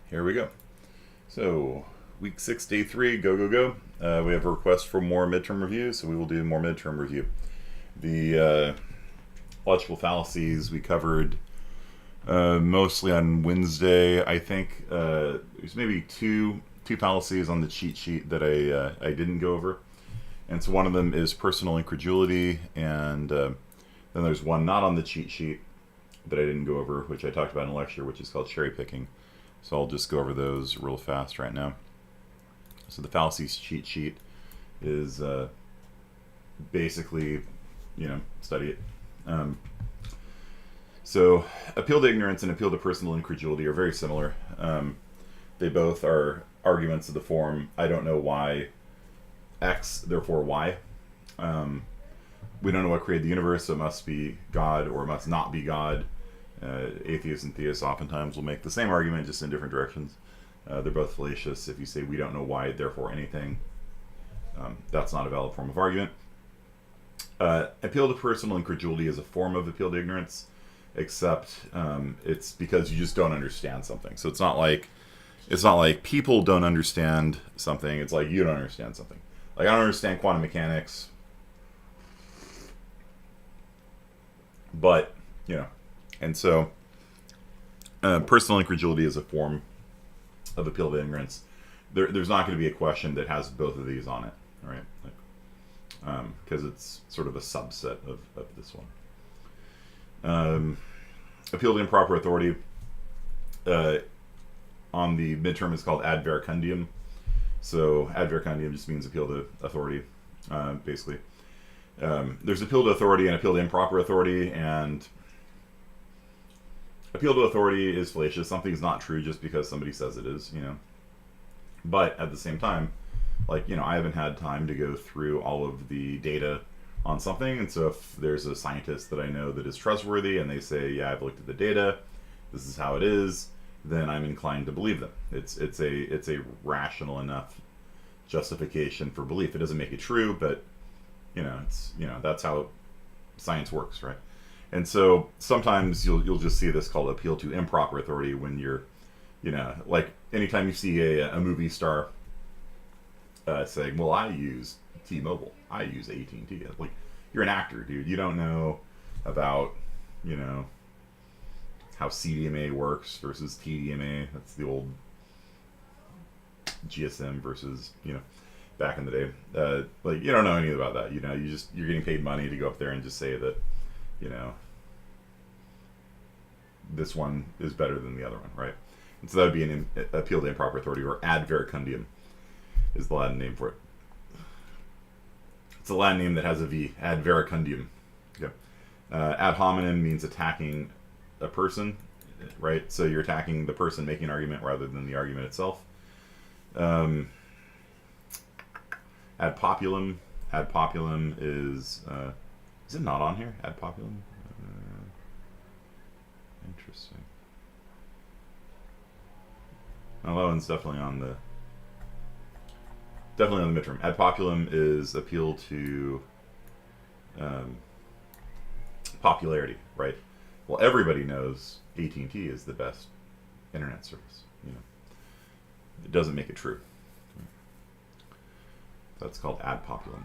Here we go. So, week 6, day 3, go, go, go. We have a request for more midterm review, so we will do more midterm review. The logical fallacies we covered mostly on Wednesday. I think there's maybe two fallacies on the cheat sheet that I didn't go over. And so one of them is personal incredulity, and then there's one not on the cheat sheet that I didn't go over, which I talked about in a lecture, which is called cherry picking. So I'll just go over those real fast right now. So the fallacies cheat sheet is basically, study it. So appeal to ignorance and appeal to personal incredulity are very similar. They both are arguments of the form, I don't know why X, therefore Y. We don't know what created the universe, so it must be God or it must not be God. Atheists and theists oftentimes will make the same argument, just in different directions. They're both fallacious. If you say we don't know why, therefore anything, that's not a valid form of argument. Appeal to personal incredulity is a form of appeal to ignorance, except it's because you just don't understand something. So it's not like people don't understand something. It's like you don't understand something. Like I don't understand quantum mechanics, but and so personal incredulity is a form of appeal to ignorance. There's not going to be a question that has both of these on it, all right? Because it's sort of a subset of this one. Appeal to improper authority on the midterm is called ad verecundiam. So ad verecundiam just means appeal to authority, basically. There's appeal to authority and appeal to improper authority, and appeal to authority is fallacious. Something's not true just because somebody says it is, But at the same time, I haven't had time to go through all of the data on something, and so if there's a scientist that I know that is trustworthy and they say, yeah, I've looked at the data, this is how it is, then I'm inclined to believe them. It's a rational enough justification for belief. It doesn't make it true, but that's how science works, right? And so sometimes you'll just see this called appeal to improper authority when you're, like anytime you see a movie star saying, well, I use T-Mobile, I use AT&T. Like, you're an actor, dude. You don't know about, how CDMA works versus TDMA. That's the old GSM versus, back in the day. You don't know anything about that. You're getting paid money to go up there and just say that, this one is better than the other one, right? And so that would be an appeal to improper authority, or ad verecundiam is the Latin name for it. It's a Latin name that has a V, ad verecundiam. Okay. Ad hominem means attacking a person, right? So you're attacking the person making an argument rather than the argument itself. Ad populum is it not on here? Ad populum? Interesting. Well, that one's definitely on the midterm. Ad populum is appeal to popularity, right? Well, everybody knows AT&T is the best internet service. It doesn't make it true. That's called ad populum.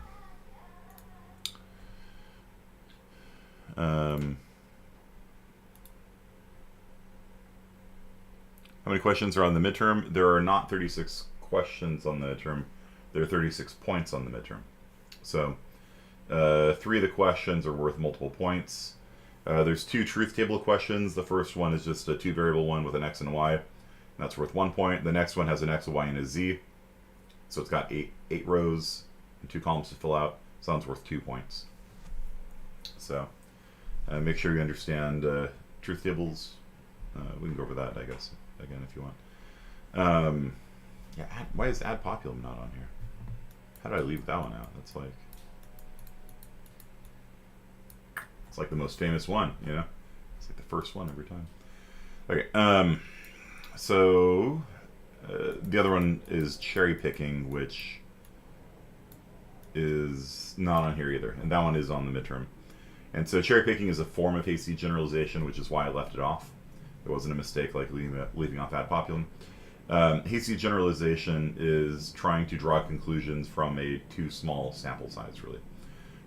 How many questions are on the midterm? There are not 36 questions on the midterm. There are 36 points on the midterm. So 3 of the questions are worth multiple points. There's 2 truth table questions. The first one is just a 2-variable one with an x and a y. And that's worth 1 point. The next one has an x, a y, and a z. So it's got 8 rows and 2 columns to fill out. So that's worth 2 points. So make sure you understand truth tables. We can go over that, I guess, again if you want. Why is ad populum not on here? How did I leave that one out? It's like the most famous one, It's like the first one every time. Okay, so the other one is cherry picking, which is not on here either, and that one is on the midterm. And so cherry picking is a form of hasty generalization, which is why I left it off. It wasn't a mistake like leaving off ad populum. Hasty generalization is trying to draw conclusions from a too small sample size, really.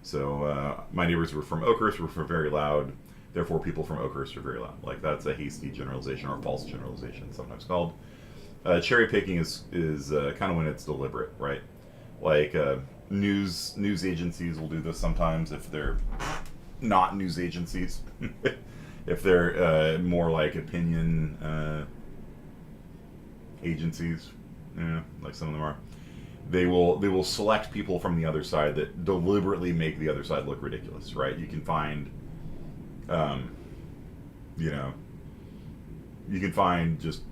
So my neighbors were from Oakhurst were very loud, therefore people from Oakhurst are very loud. Like that's a hasty generalization or false generalization, sometimes called. Cherry picking is kind of when it's deliberate, right? Like news agencies will do this sometimes if they're not news agencies. If they're more like opinion agencies, like some of them are, they will select people from the other side that deliberately make the other side look ridiculous, right? You can find, you can find just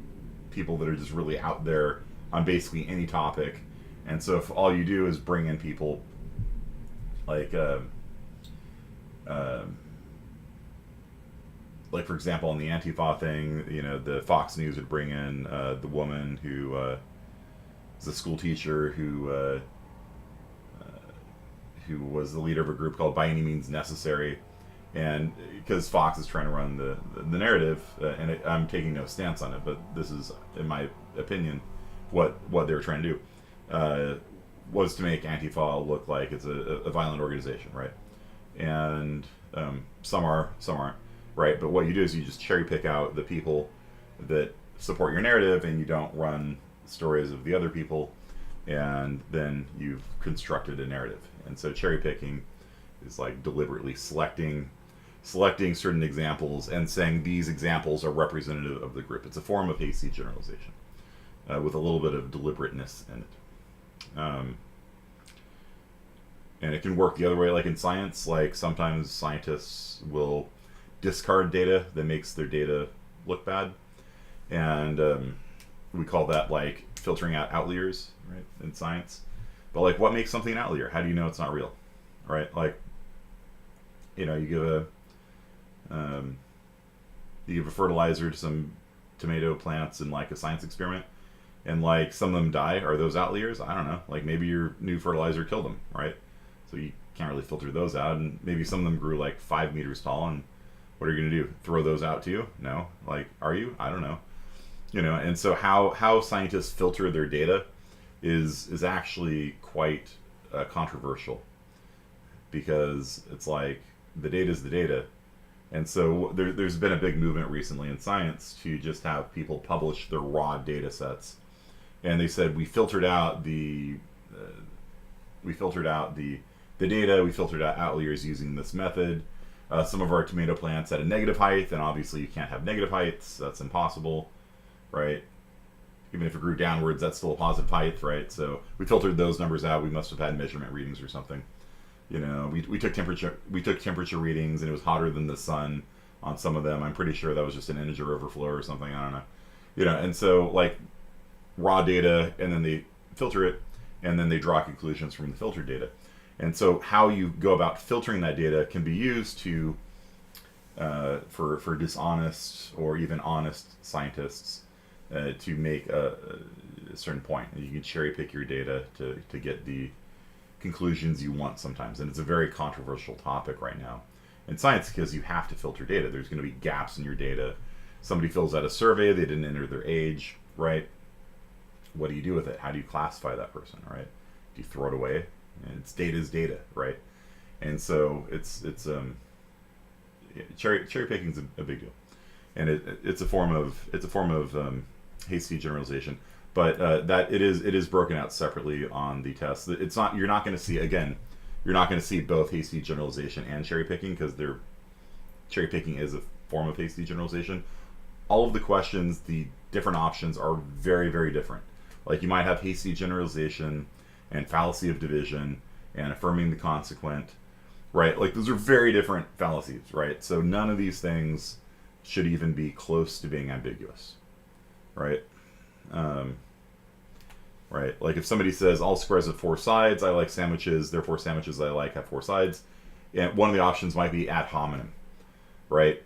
people that are just really out there on basically any topic, and so if all you do is bring in people like for example, on the Antifa thing, the Fox News would bring in the woman who is a school teacher who was the leader of a group called By Any Means Necessary, and because Fox is trying to run the narrative, and I'm taking no stance on it, but this is, in my opinion, what they were trying to do, was to make Antifa look like it's a violent organization, right? And some aren't. Right, but what you do is you just cherry pick out the people that support your narrative, and you don't run stories of the other people, and then you've constructed a narrative. And so cherry picking is like deliberately selecting certain examples and saying these examples are representative of the group. It's a form of hasty generalization with a little bit of deliberateness in it. And it can work the other way, like in science. Like sometimes scientists will discard data that makes their data look bad, and we call that like filtering out outliers, right, in science. But like, what makes something an outlier? How do you know it's not real, right? Like, you give a fertilizer to some tomato plants in like a science experiment, and like some of them die. Are those outliers? I don't know. Like maybe your new fertilizer killed them, right? So you can't really filter those out. And maybe some of them grew like 5 meters tall, and what are you going to do? Throw those out too? No. Like, are you? I don't know. And so how scientists filter their data is actually quite controversial, because it's like the data is the data. And so there's been a big movement recently in science to just have people publish their raw data sets. And they said, we filtered out the data, we filtered out outliers using this method. Some of our tomato plants had a negative height, and obviously you can't have negative heights. That's impossible, right? Even if it grew downwards, that's still a positive height, right? So we filtered those numbers out. We must have had measurement readings or something. We took temperature readings, and it was hotter than the sun on some of them. I'm pretty sure that was just an integer overflow or something. I don't know. And so like raw data, and then they filter it, and then they draw conclusions from the filtered data. And so how you go about filtering that data can be used to for dishonest or even honest scientists to make a certain point. And you can cherry pick your data to get the conclusions you want sometimes. And it's a very controversial topic right now in science, because you have to filter data. There's going to be gaps in your data. Somebody fills out a survey, they didn't enter their age, right? What do you do with it? How do you classify that person, right? Do you throw it away? And it's data's data, right? And so it's cherry picking is a big deal, and it's a form of hasty generalization. But that it is broken out separately on the test. It's not, you're not going to see both hasty generalization and cherry picking, because cherry picking is a form of hasty generalization. All of the questions, the different options are very, very different. Like you might have hasty generalization and fallacy of division and affirming the consequent, right? Like those are very different fallacies, right? So none of these things should even be close to being ambiguous, right? Right? Like if somebody says all squares have 4 sides, I like sandwiches, therefore sandwiches I like have 4 sides, and one of the options might be ad hominem, right?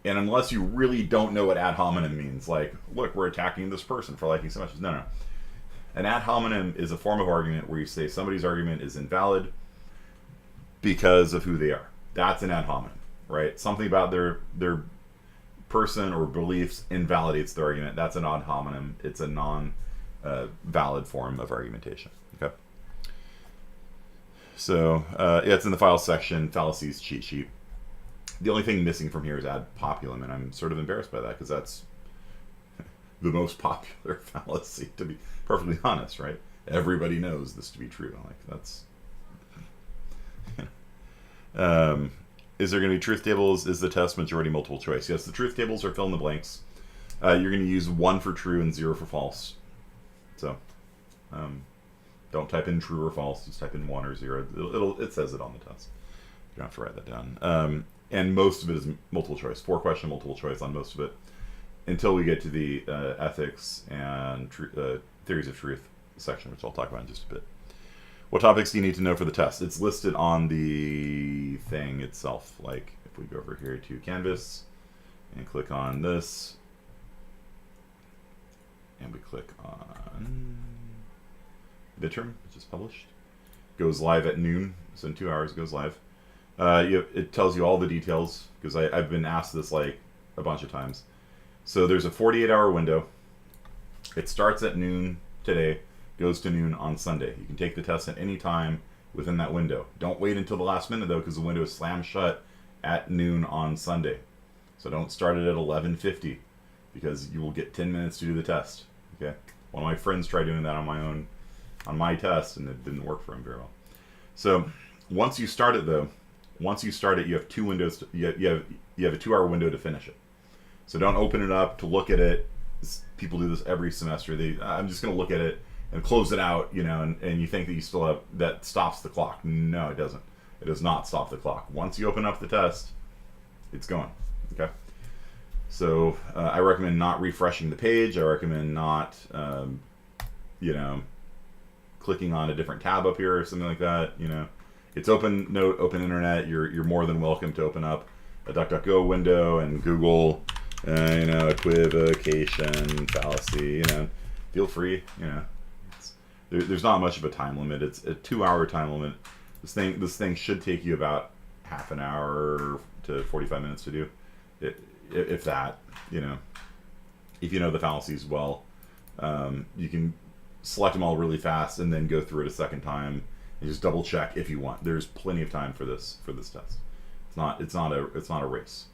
And unless you really don't know what ad hominem means, like, look, we're attacking this person for liking sandwiches. No. An ad hominem is a form of argument where you say somebody's argument is invalid because of who they are. That's an ad hominem, right? Something about their person or beliefs invalidates the argument, that's an ad hominem. It's a non-valid form of argumentation. Okay. So yeah, it's in the files section, fallacies cheat sheet. The only thing missing from here is ad populum, and I'm sort of embarrassed by that because that's the most popular fallacy, to be perfectly honest, right? Everybody knows this to be true. Like, that's... is there going to be truth tables? Is the test majority multiple choice? Yes, the truth tables are fill in the blanks. You're going to use 1 for true and 0 for false. So, don't type in true or false. Just type in 1 or 0. It says it on the test. You don't have to write that down. And most of it is multiple choice. 4-question multiple choice on most of it, until we get to the ethics and theories of truth section, which I'll talk about in just a bit. What topics do you need to know for the test? It's listed on the thing itself. Like, if we go over here to Canvas and click on this, and we click on Midterm, which is published, goes live at noon, so in 2 hours it goes live. It tells you all the details, because I've been asked this like a bunch of times. So there's a 48-hour window. It starts at noon today, goes to noon on Sunday. You can take the test at any time within that window. Don't wait until the last minute, though, because the window is slammed shut at noon on Sunday. So don't start it at 11:50, because you will get 10 minutes to do the test. Okay. One of my friends tried doing that on my test, and it didn't work for him very well. So once you start it, though, you have 2 windows. You have a 2-hour window to finish it. So don't open it up to look at it. People do this every semester. I'm just going to look at it and close it out, and you think that you still have, that stops the clock. No, it doesn't. It does not stop the clock. Once you open up the test, it's going. Okay. So I recommend not refreshing the page. I recommend not, clicking on a different tab up here or something like that. It's open internet. You're more than welcome to open up a DuckDuckGo window and Google, equivocation, fallacy. Feel free. There's not much of a time limit. It's a 2-hour time limit. This thing should take you about half an hour to 45 minutes to do, if that. If you know the fallacies well, you can select them all really fast and then go through it a second time and just double check if you want. There's plenty of time for this test. It's not a race.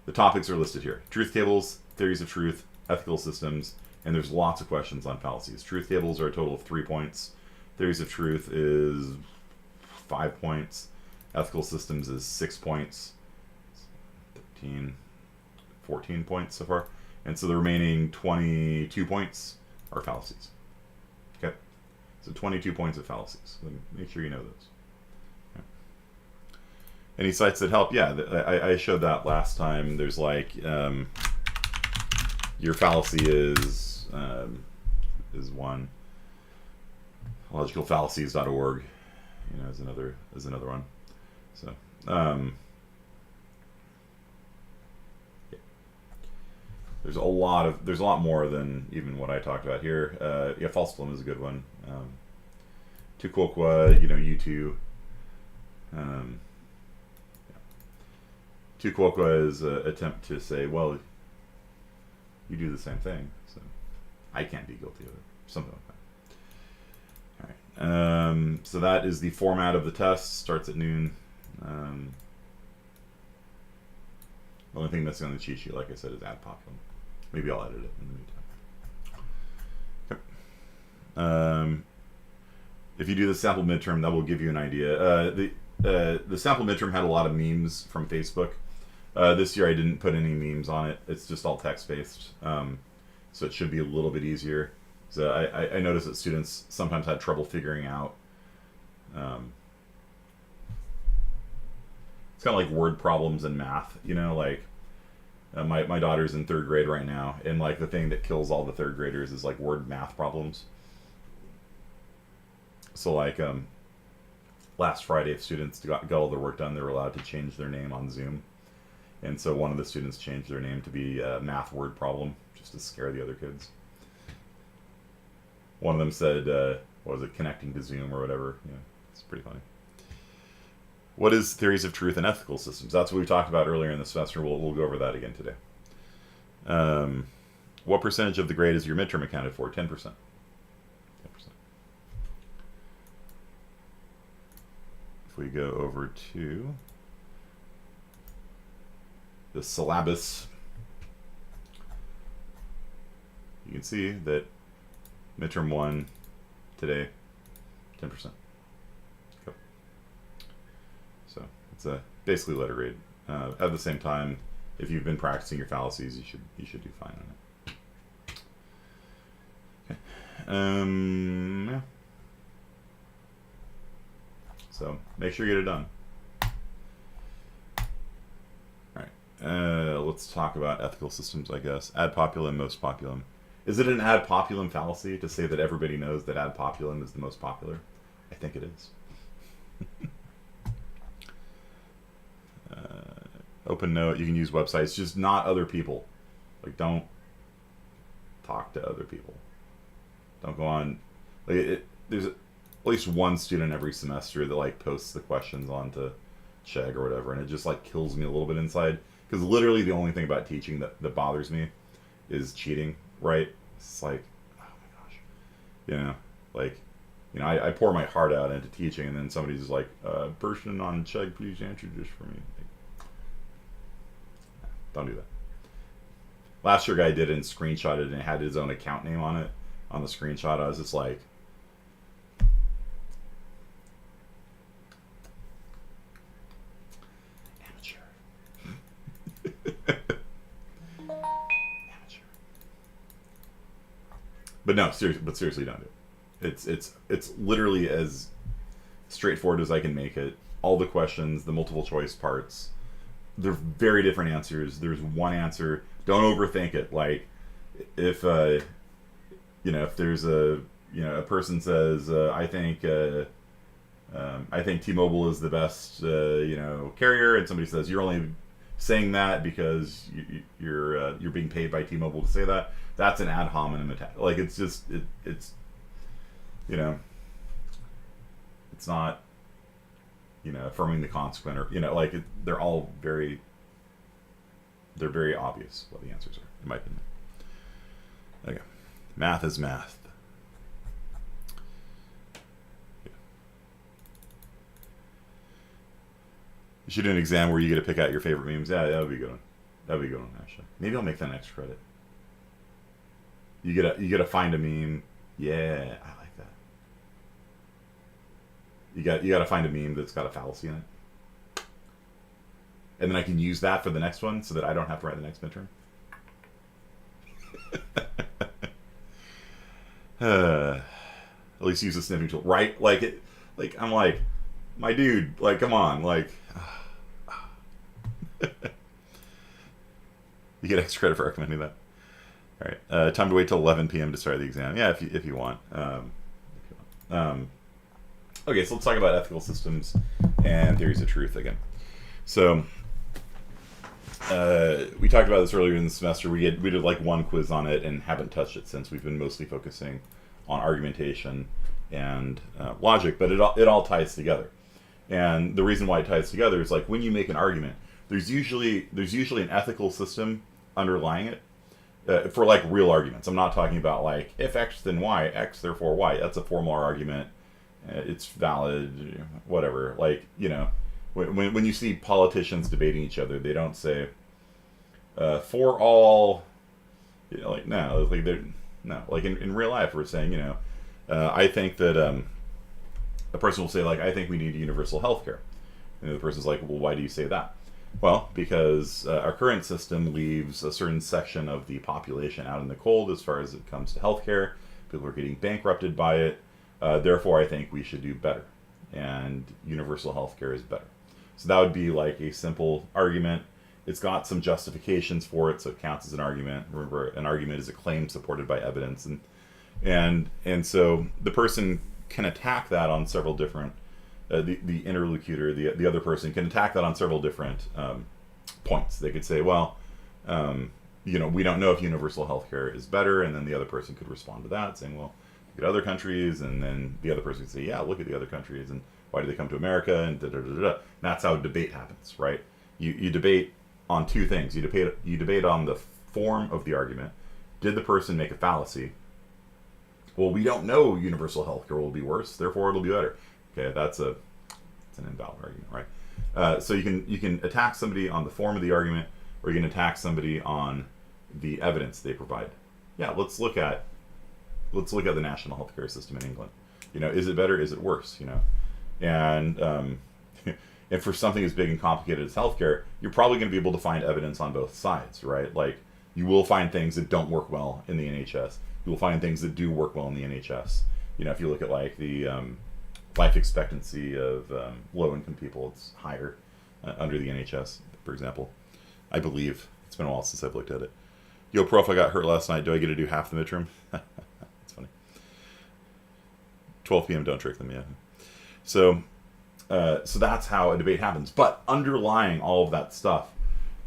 The topics are listed here: truth tables, theories of truth, ethical systems, and there's lots of questions on fallacies. Truth tables are a total of 3 points. Theories of truth is 5 points. Ethical systems is 6 points. 14 points so far. And so the remaining 22 points are fallacies. Okay? So 22 points of fallacies. So make sure you know those. Okay. Any sites that help? Yeah, I showed that last time. There's like, your fallacy is one. Logicalfallacies.org, is another one. So, yeah. There's a lot more than even what I talked about here. Yeah, false dilemma is a good one. Tu quoque, U2. Yeah. Tu quoque is an attempt to say, well, you do the same thing, so I can't be guilty of it. Something like that. All right. So that is the format of the test. Starts at noon. The only thing missing on the cheat sheet, like I said, is ad populum. Maybe I'll edit it in the meantime. Okay. If you do the sample midterm, that will give you an idea. The sample midterm had a lot of memes from Facebook. This year I didn't put any memes on it. It's just all text-based. So it should be a little bit easier. So I noticed that students sometimes had trouble figuring out. It's kind of like word problems in math, like my daughter's in 3rd grade right now, and like the thing that kills all the 3rd graders is like word math problems. So like last Friday, if students got all their work done, they were allowed to change their name on Zoom. And so one of the students changed their name to be math word problem, just to scare the other kids. One of them said, what was it, connecting to Zoom or whatever. Yeah, it's pretty funny. What is theories of truth and ethical systems? That's what we talked about earlier in the semester. We'll go over that again today. What percentage of the grade is your midterm accounted for? 10%. 10%. If we go over to the syllabus, you can see that midterm 1 today, 10%. Okay. So it's basically letter grade. At the same time, if you've been practicing your fallacies, you should do fine on it. Okay. Yeah. So make sure you get it done. All right. Let's talk about ethical systems, I guess. Ad populum, most populum. Is it an ad populum fallacy to say that everybody knows that ad populum is the most popular? I think it is. Open note, you can use websites, just not other people. Like, don't talk to other people. Don't go on. Like, there's at least one student every semester that like posts the questions onto Chegg or whatever, and it just like kills me a little bit inside, because literally the only thing about teaching that bothers me is cheating, right? It's like, oh my gosh, you know, like, you know, I pour my heart out into teaching, and then somebody's like, person on Chegg, please answer this for me. Like, don't do that. Last year, guy did it and screenshotted it, and it had his own account name on it. On the screenshot, I was just like, amateur. Amateur. But no, seriously, don't do it. It's literally as straightforward as I can make it. All the questions, the multiple choice parts, they're very different answers. There's one answer. Don't overthink it. Like, if you know, if there's a person says, I think T-Mobile is the best carrier, and somebody says you're only saying that because you're being paid by T-Mobile to say that. That's an ad hominem attack. Like, it's just it's you know, it's not, you know, affirming the consequent, or, you know, like, they're all very obvious what the answers are, in my opinion. Okay. Math is math. Yeah. You should do an exam where you get to pick out your favorite memes. Yeah, that would be a good one. That would be a good one, actually. Maybe I'll make that an extra credit. You get to find a meme. Yeah, I like that. You got to find a meme that's got a fallacy in it. And then I can use that for the next one, so that I don't have to write the next midterm. At least use a sniffing tool, right? Like, it, like, I'm like, my dude, like, come on, like, you get extra credit for recommending that. All right, time to wait till 11 p.m. to start the exam. Yeah, if you want. Okay, so let's talk about ethical systems and theories of truth again. So, we talked about this earlier in the semester. We did like one quiz on it and haven't touched it since. We've been mostly focusing on argumentation and logic, but it all ties together. And the reason why it ties together is, like, when you make an argument, there's usually an ethical system underlying it for, like, real arguments. I'm not talking about, like, if X then Y, X therefore Y. That's a formal argument. It's valid, whatever. Like, you know, when you see politicians debating each other, they don't say for all, you know, like, no, like, they're no, like, in real life, we're saying, you know, I think that a person will say, like, I think we need universal health care. And the person's like, well, why do you say that? Well, because our current system leaves a certain section of the population out in the cold as far as it comes to healthcare. People are getting bankrupted by it. Therefore, I think we should do better. And universal healthcare is better. So that would be like a simple argument. It's got some justifications for it, so it counts as an argument. Remember, an argument is a claim supported by evidence. And so the person can attack that on several different, the interlocutor, the other person can attack that on several different points. They could say, well, you know, we don't know if universal healthcare is better, and then the other person could respond to that, saying, well, look at other countries, and then the other person could say, yeah, look at the other countries, and why do they come to America, and da-da-da-da. And that's how debate happens, right? You debate on two things. You debate on the form of the argument. Did the person make a fallacy? Well, we don't know universal health care will be worse, therefore it'll be better. Okay, it's an invalid argument, right? So you can attack somebody on the form of the argument, or you can attack somebody on the evidence they provide. Yeah, let's look at the national healthcare system in England. Is it better? Is it worse? And and for something as big and complicated as healthcare, you're probably going to be able to find evidence on both sides, right? Like, you will find things that don't work well in the NHS. You will find things that do work well in the NHS. If you look at like the life expectancy of low-income people, it's higher under the NHS, for example. I believe. It's been a while since I've looked at it. Yo, prof, I got hurt last night. Do I get to do half the midterm? That's funny. 12 p.m. Don't trick them, yeah. So that's how a debate happens. But underlying all of that stuff,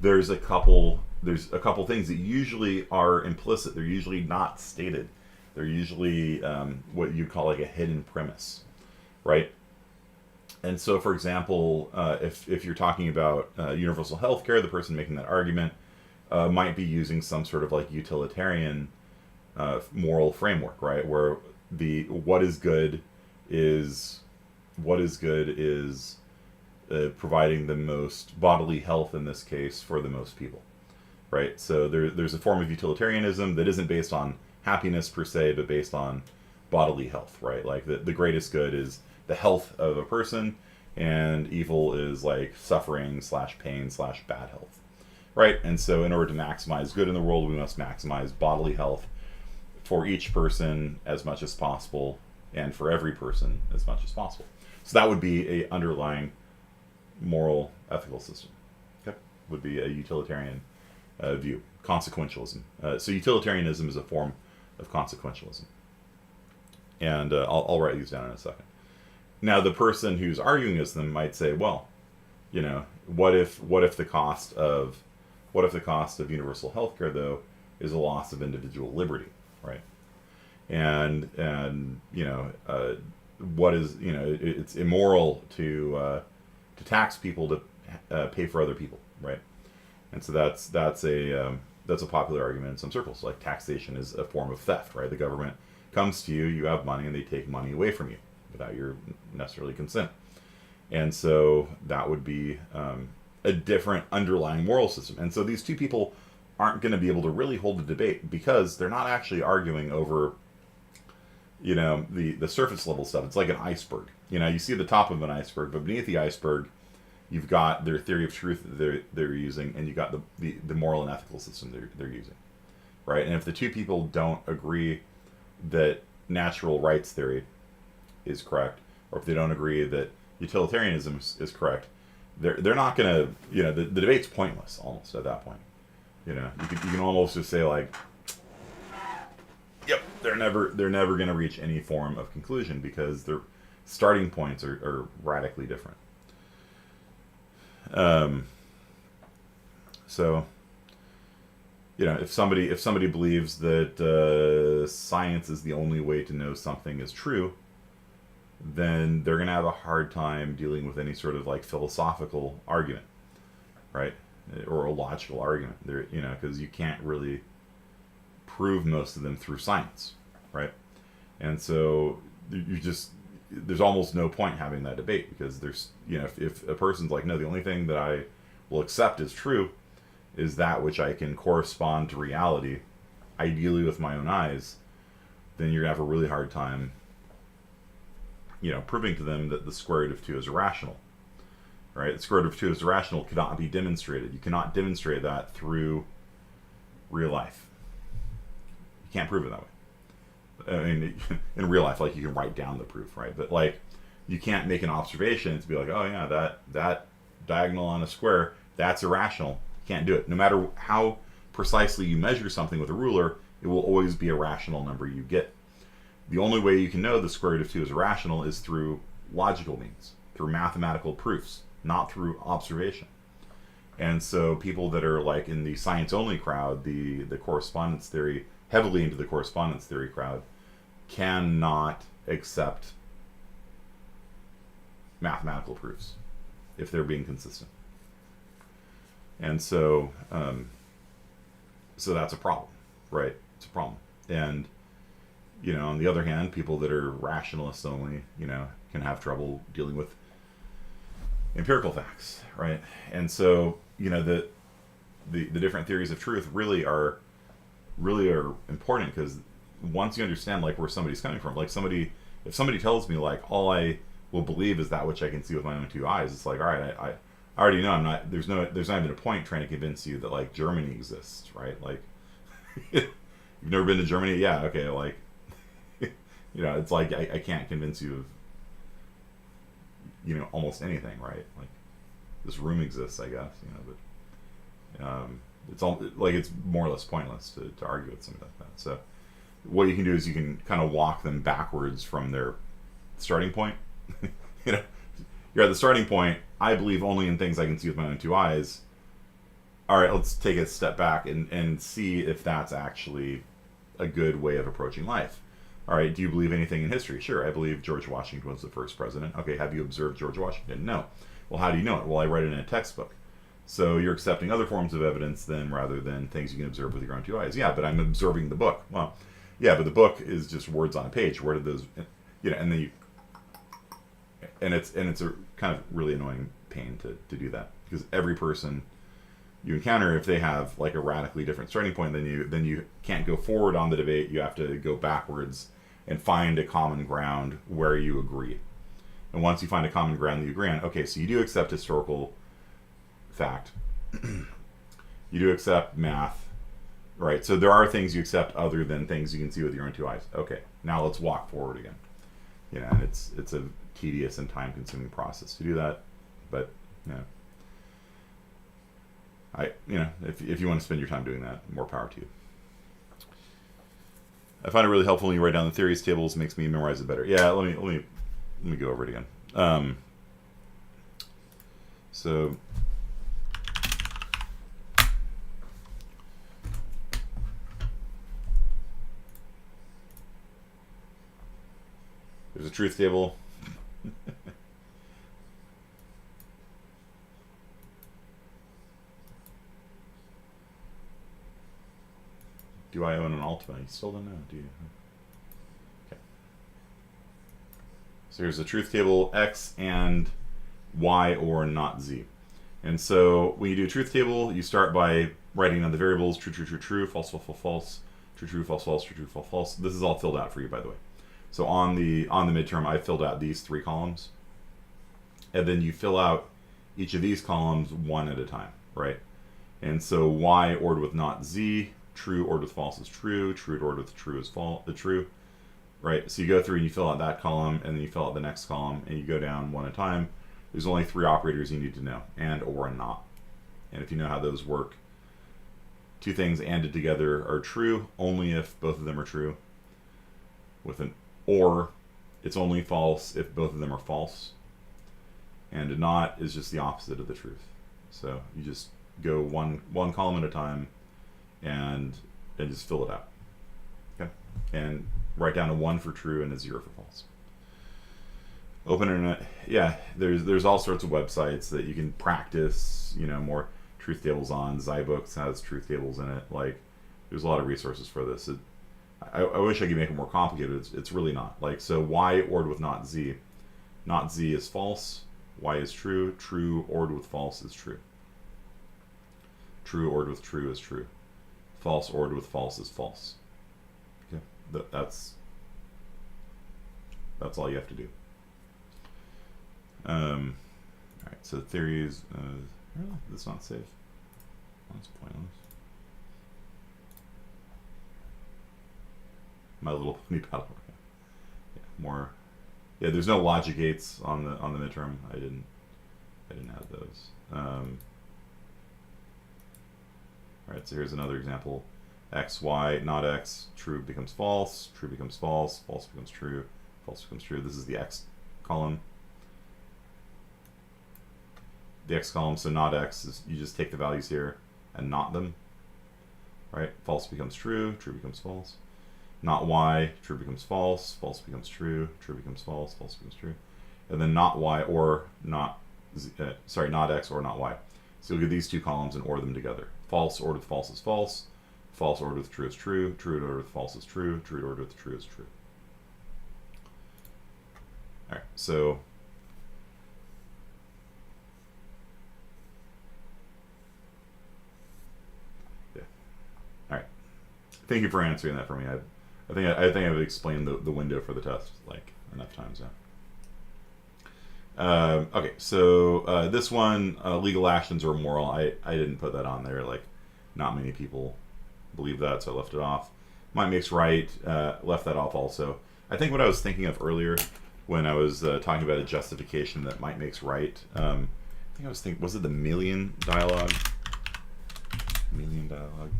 there's a couple things that usually are implicit. They're usually not stated. They're usually what you'd call like a hidden premise, right? And so, for example, if you're talking about universal health care, the person making that argument might be using some sort of like utilitarian moral framework, right? Where what is good is providing the most bodily health in this case for the most people, right? So there's a form of utilitarianism that isn't based on happiness per se, but based on bodily health, right? Like the greatest good is the health of a person, and evil is like suffering / pain / bad health, right? And so in order to maximize good in the world, we must maximize bodily health for each person as much as possible, and for every person as much as possible. So that would be a underlying moral ethical system. Okay, would be a utilitarian view. Consequentialism. So utilitarianism is a form of consequentialism, and I'll write these down in a second. Now, the person who's arguing against them might say, well, what if the cost of universal health care, though, is a loss of individual liberty, right? And what is it's immoral to tax people to pay for other people, right? And so that's a popular argument in some circles. Like, taxation is a form of theft, right? The government comes to you, you have money, and they take money away from you without your necessarily consent. And so that would be a different underlying moral system. And so these two people aren't going to be able to really hold a debate, because they're not actually arguing over the surface level stuff. It's like an iceberg. You see the top of an iceberg, but beneath the iceberg, you've got their theory of truth that they're using, and you got the moral and ethical system they're using, right? And if the two people don't agree that natural rights theory is correct, or if they don't agree that utilitarianism is correct, they're not gonna the debate's pointless almost at that point. You can almost just say like, yep, they're never gonna reach any form of conclusion, because their starting points are radically different. So if somebody believes that science is the only way to know something is true, then they're going to have a hard time dealing with any sort of like philosophical argument, right? Or a logical argument. Because you can't really prove most of them through science, right? And so there's almost no point having that debate, because there's if a person's like, no, the only thing that I will accept as true is that which I can correspond to reality, ideally with my own eyes, then you're gonna have a really hard time proving to them that the square root of 2 is irrational, right? The square root of 2 is irrational cannot be demonstrated. You cannot demonstrate that through real life. You can't prove it that way. I mean, in real life, like, you can write down the proof, right? But like, you can't make an observation to be like, oh yeah, that diagonal on a square, that's irrational. You can't do it. No matter how precisely you measure something with a ruler, it will always be a rational number you get. The only way you can know the square root of 2 is irrational is through logical means, through mathematical proofs, not through observation. And so people that are like in the science-only crowd, the correspondence theory, heavily into the correspondence theory crowd, cannot accept mathematical proofs if they're being consistent. And so So that's a problem, right? It's a problem. And, on the other hand, people that are rationalists only, can have trouble dealing with empirical facts, right? And so, the different theories of truth really are important, because once you understand like where somebody's coming from, like if somebody tells me like all I will believe is that which I can see with my own two eyes, it's like, all right, I already know I'm not. There's not even a point trying to convince you that like Germany exists, right? Like, you've never been to Germany, yeah, okay, like, it's like I can't convince you of almost anything, right? Like, this room exists, I guess, but it's all like it's more or less pointless to argue with something like that. So what you can do is you can kind of walk them backwards from their starting point. You're at the starting point. I believe only in things I can see with my own two eyes. All right, let's take a step back and see if that's actually a good way of approaching life. All right, do you believe anything in history? Sure, I believe George Washington was the first president. Okay, have you observed George Washington? No. Well, how do you know it? Well, I read it in a textbook. So you're accepting other forms of evidence then, rather than things you can observe with your own two eyes. Yeah, but I'm observing the book. Well, yeah, but the book is just words on a page. Where did those, and then it's a kind of really annoying pain to do that, because every person you encounter, if they have like a radically different starting point than you can't go forward on the debate. You have to go backwards and find a common ground where you agree. And once you find a common ground that you agree on, okay, so you do accept historical fact. You do accept math, right? So there are things you accept other than things you can see with your own two eyes. Okay, now let's walk forward again. And it's a tedious and time-consuming process to do that, but if you want to spend your time doing that, more power to you. I find it really helpful when you write down the theories tables. It makes me memorize it better. Yeah, let me go over it again. So there's a truth table. Do I own an Altima? You still don't know, do you? Okay. So here's the truth table: X and Y or not Z. And so when you do a truth table, you start by writing down the variables: true, true, true, true, false, false, false, false, true, true, false, false, true, true, false, false. This is all filled out for you, by the way. So on the midterm, I filled out these 3 columns, and then you fill out each of these columns one at a time, right? And so Y ordered with not Z, true ordered with false is true, true ordered with true is false, the true, right? So you go through and you fill out that column, and then you fill out the next column, and you go down one at a time. There's only 3 operators you need to know: and, or, and not. And if you know how those work, 2 things anded together are true only if both of them are true. With an or, it's only false if both of them are false. And a not is just the opposite of the truth. So you just go one column at a time and just fill it out. Okay? And write down a 1 for true and a 0 for false. Open internet, yeah, there's all sorts of websites that you can practice, more truth tables on. Zybooks has truth tables in it. Like, there's a lot of resources for this. I wish I could make it more complicated. It's really not. Like, so Y ordered with not Z. Not Z is false. Y is true. True ordered with false is true. True ordered with true is true. False ordered with false is false. Okay, that's all you have to do. All right. So the theories. Really, that's not safe. That's pointless. My Little Pony Battle. Yeah, more. Yeah, there's no logic gates on the midterm. I didn't have those. All right, so here's another example: X, Y, not X. True becomes false. True becomes false. False becomes true. False becomes true. This is the X column. The X column, so not X is you just take the values here and not them. Right? False becomes true. True becomes false. Not Y, true becomes false, false becomes true, true becomes false, false becomes true, and then not Y or not, not X or not Y. So you'll get these 2 columns and order them together. False ordered with false is false, false ordered with true is true, true ordered with false is true, true ordered with true is true. All right, so yeah, all right. Thank you for answering that for me. I think I've explained the window for the test like enough times now. Okay, so this one, legal actions are immoral. I didn't put that on there. Like, not many people believe that, so I left it off. Might makes right. Left that off also. I think what I was thinking of earlier when I was talking about a justification that might makes right. I think I was thinking, was it the Millian dialogue? Millian dialogue.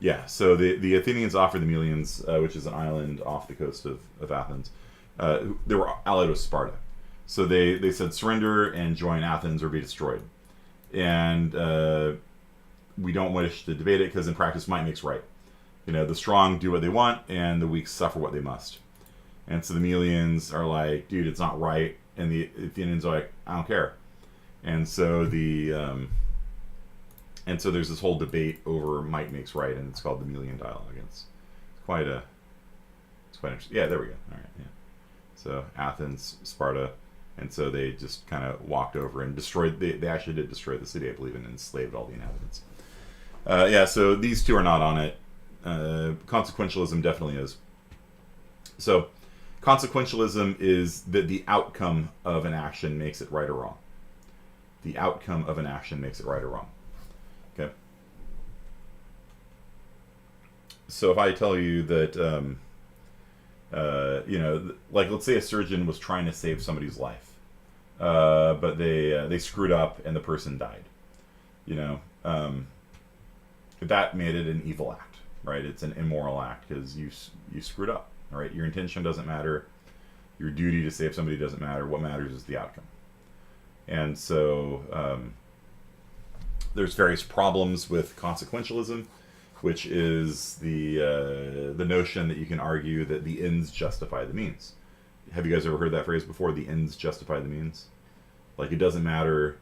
Yeah, so the Athenians offered the Melians, which is an island off the coast of Athens. They were allied with Sparta. So they said, surrender and join Athens or be destroyed. And we don't wish to debate it because in practice might makes right. You know, the strong do what they want and the weak suffer what they must. And so the Melians are like, dude, it's not right. And the Athenians are like, I don't care. And so there's this whole debate over might makes right, and it's called the Millian dialogue. It's quite interesting. Yeah, there we go. All right, yeah. So Athens, Sparta, and so they just kind of walked over and destroyed. They actually did destroy the city, I believe, and enslaved all the inhabitants. Yeah, so these two are not on it. Consequentialism definitely is. So consequentialism is that the outcome of an action makes it right or wrong. The outcome of an action makes it right or wrong. Okay. So if I tell you that, like let's say a surgeon was trying to save somebody's life, but they screwed up and the person died. That made it an evil act, right? It's an immoral act because you screwed up, right? Your intention doesn't matter. Your duty to save somebody doesn't matter. What matters is the outcome. And so there's various problems with consequentialism, which is the notion that you can argue that the ends justify the means. Have you guys ever heard that phrase before? The ends justify the means. Like it doesn't matter.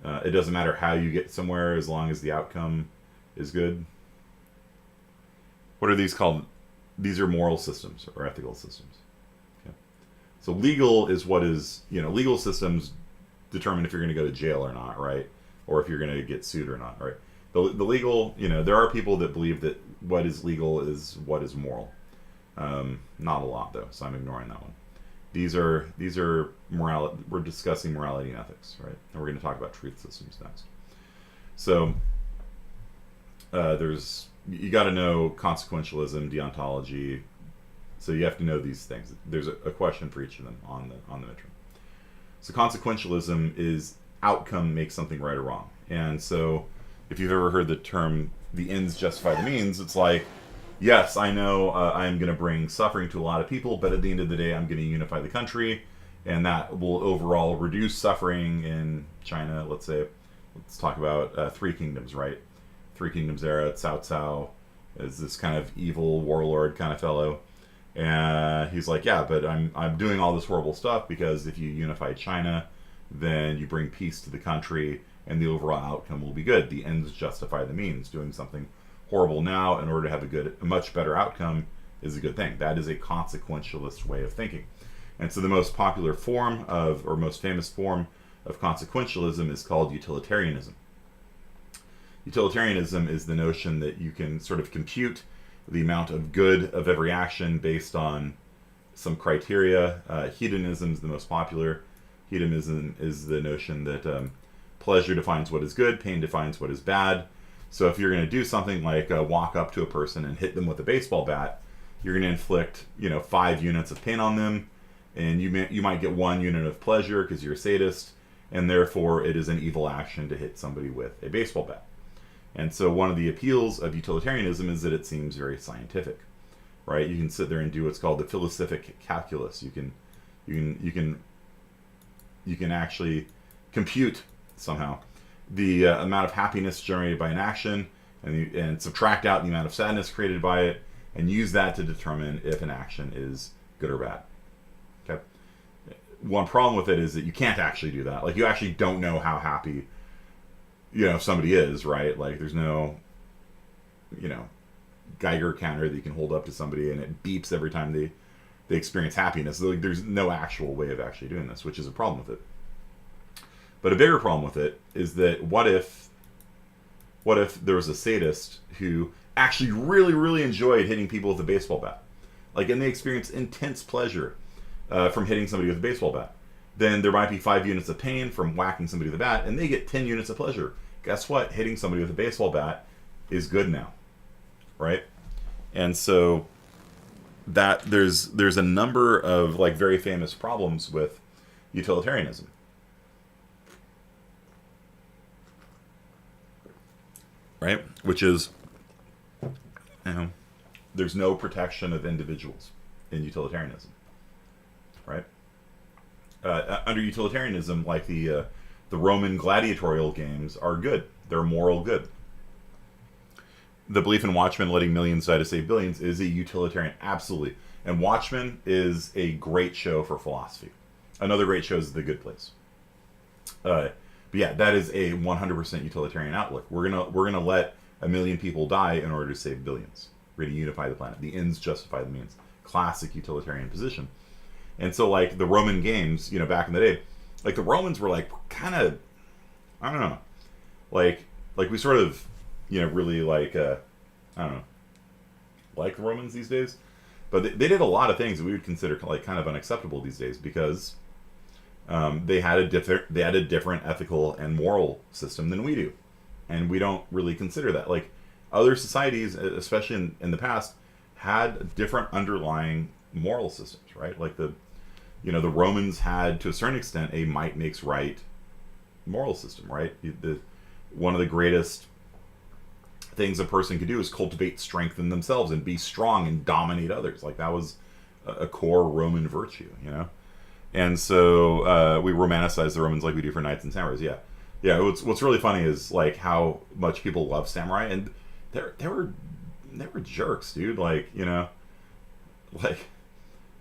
It doesn't matter how you get somewhere as long as the outcome is good. What are these called? These are moral systems or ethical systems. Okay. So legal is what is, legal systems determine if you're going to go to jail or not, right? Or if you're going to get sued or not, right? The legal, there are people that believe that what is legal is what is moral. Not a lot though, so I'm ignoring that one. These are morality. We're discussing morality and ethics, right? And we're going to talk about truth systems next. So you got to know consequentialism, deontology. So you have to know these things. There's a question for each of them on the midterm. So consequentialism is outcome makes something right or wrong. And so if you've ever heard the term the ends justify the means, it's like, yes, I know I'm going to bring suffering to a lot of people, but at the end of the day, I'm going to unify the country, and that will overall reduce suffering in China. Let's talk about Three Kingdoms, right? Three Kingdoms era. Cao Cao is this kind of evil warlord kind of fellow. And he's like, yeah, but I'm doing all this horrible stuff because if you unify China, then you bring peace to the country and the overall outcome will be good. The ends justify the means. Doing something horrible now in order to have a much better outcome is a good thing. That is a consequentialist way of thinking. And so the most popular form or most famous form of consequentialism is called utilitarianism. Utilitarianism is the notion that you can sort of compute the amount of good of every action based on some criteria. Hedonism is the most popular. Hedonism is the notion that pleasure defines what is good, pain defines what is bad. So if you're going to do something like walk up to a person and hit them with a baseball bat, you're going to inflict 5 units of pain on them, and you might get 1 unit of pleasure because you're a sadist, and therefore it is an evil action to hit somebody with a baseball bat. And so one of the appeals of utilitarianism is that it seems very scientific, right? You can sit there and do what's called the philosophic calculus. You can actually compute somehow the amount of happiness generated by an action and subtract out the amount of sadness created by it and use that to determine if an action is good or bad. Okay. One problem with it is that you can't actually do that. Like, you actually don't know how happy, somebody is, right? Like, there's no, Geiger counter that you can hold up to somebody and it beeps every time they experience happiness. Like, there's no actual way of actually doing this, which is a problem with it. But a bigger problem with it is that what if there was a sadist who actually really, really enjoyed hitting people with a baseball bat? Like, and they experience intense pleasure from hitting somebody with a baseball bat. Then there might be 5 units of pain from whacking somebody with a bat, and they get 10 units of pleasure. Guess what? Hitting somebody with a baseball bat is good now, right? And so that there's a number of like very famous problems with utilitarianism. Right? Which is, there's no protection of individuals in utilitarianism. Right? Under utilitarianism, like the Roman gladiatorial games are good. They're moral good. The belief in Watchmen letting millions die to save billions is a utilitarian, absolutely. And Watchmen is a great show for philosophy. Another great show is The Good Place. But yeah, that is a 100% utilitarian outlook. We're gonna let 1 million people die in order to save billions. We're gonna unify the planet. The ends justify the means. Classic utilitarian position. And so, like, the Roman games, back in the day, like, the Romans were like kind of, I don't know, like we sort of, really like I don't know, like the Romans these days, but they did a lot of things that we would consider like kind of unacceptable these days because they had a different ethical and moral system than we do, and we don't really consider that. Like, other societies, especially in the past, had different underlying moral systems, right? Like the Romans had, to a certain extent, a might makes right moral system, right? One of the greatest things a person could do is cultivate strength in themselves and be strong and dominate others. Like, that was a core Roman virtue, And so we romanticize the Romans like we do for knights and samurais. Yeah. What's really funny is like how much people love samurai, and they were jerks, dude. Like,